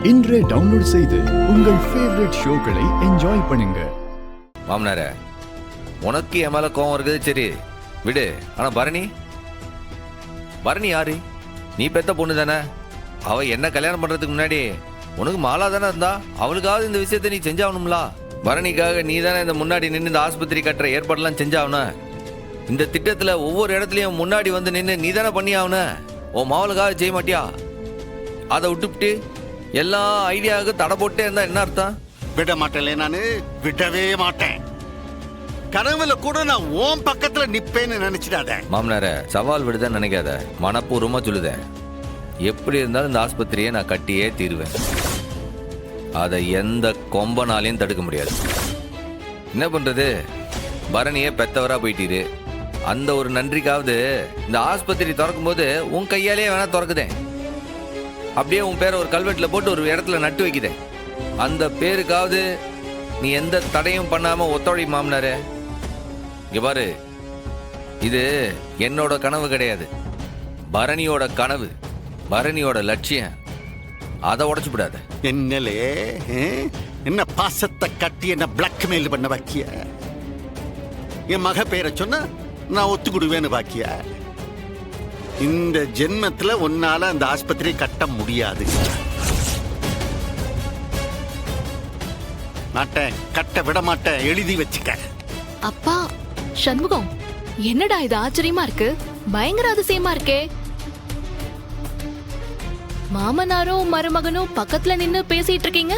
இன்றே டவுன்லோட் செய்து உங்கள் ஃபேவரட் ஷோக்களை என்ஜாய் பண்ணுங்க. மாமனாரே, உனக்கு என் மேல கோவம் இருக்குது, சரி விடு. ஆனா பரணி யாரு? நீ பெத்த பொண்ணு தானே. அவ என்ன கல்யாணம் பண்றதுக்கு முன்னாடி உனக்கு மாலா தானே இருந்தா. அவளுக்காவது இந்த விஷயத்த நீ செஞ்சாகணும்ல. பரணிக்காக நீ தானே இந்த முன்னாடி நின்று இந்த ஆஸ்பத்திரி கட்டுற ஏற்பாடெல்லாம் செஞ்சாகணும். இந்த திட்டத்துல ஒவ்வொரு இடத்துலயும் முன்னாடி வந்து நின்று நீ தானே பண்ணி ஆகணும். உன் மாவளுக்காக செய்ய மாட்டியா? அதை விட்டுவிட்டு எல்லா ஐடியாவுக்கு தடை போட்டே இருந்தா என்ன அர்த்தம்? விட மாட்டேன், நானு விடவே மாட்டேன். கனவுல கூட நான் ஓம் பக்கத்துல நிப்பேன்னு நினைச்சிடாத. மாமனார, சவால் விடுதான் நினைக்காத. மனப்பூர்வமா சொல்லுதேன். எப்படி இருந்தாலும் இந்த ஆஸ்பத்திரியை நான் கட்டியே தீருவேன். அதை எந்த கொம்பனாலையும் தடுக்க முடியாது. என்ன பண்றது? பரணியே பெத்தவரா போயிட்டீரு. அந்த ஒரு நன்றிக்காவது இந்த ஆஸ்பத்திரி திறக்கும் போது உன் கையாலே வேணா திறக்குதேன். அப்படியே உன் பேரை ஒரு கல்வெட்டுல போட்டு ஒரு இடத்துல நட்டு வைக்குதேன். அந்த பேருக்காவது நீ எந்த தடையும் பண்ணாம ஒத்துழை மாமனாரே. இங்க பாரு, இது என்னோட கனவு கிடையாது, பரணியோட கனவு, பரணியோட லட்சியம். அதை உடைச்சு விடாத. என்னலே என்ன பாசத்தை கட்டி என்ன பிளாக்மெயில் பண்ண பாக்கிய? என் மக பேரை சொன்ன நான் ஒத்துக்கிடுவேன்னு பாக்கிய? இந்த ஜென்மத்துல உன்னால அந்த ஆஸ்பத்திரி கட்ட முடியாது. மாட்டேன், கட்ட விட மாட்டேன், எழுதி வச்சுக்க. அப்பா சண்முகம், என்னடா இது ஆச்சரியமா இருக்கு, பயங்கர அதிசயமா இருக்கே. மாமனாரும் மருமகனும் பக்கத்துல நின்னு பேசிட்டு இருக்கீங்க.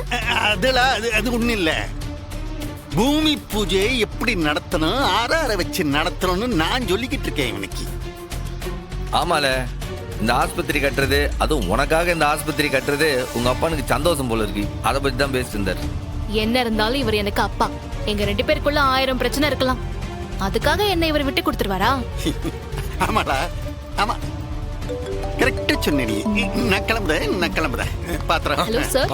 அது ஒண்ணும் இல்ல. பூமி பூஜையை எப்படி நடத்தணும், ஆறார வச்சு நடத்தணும்னு நான் சொல்லிக்கிட்டு இருக்கேன் இவனுக்கு. ஆமால, இந்த ஆஸ்பத்திரி கட்டுறது, அதுவும் உனக்காக இந்த ஆஸ்பத்திரி கட்டுறது உங்க அப்பானுக்கு சந்தோஷம் போல இருக்கு. அதை பத்தி தான் பேசிட்டு இருந்தார். என்ன இருந்தாலும் இவர் எனக்கு அப்பா. எங்க 2 பேருக்குள்ள 1000 பிரச்சனை இருக்கலாம். அதுக்காக என்ன இவர் விட்டு கொடுத்துருவாரா? ஆமாடா, ஆமா, கரெக்டா சொன்ன நீ. நான் கிளம்புறேன் பாத்திரம். Hello sir.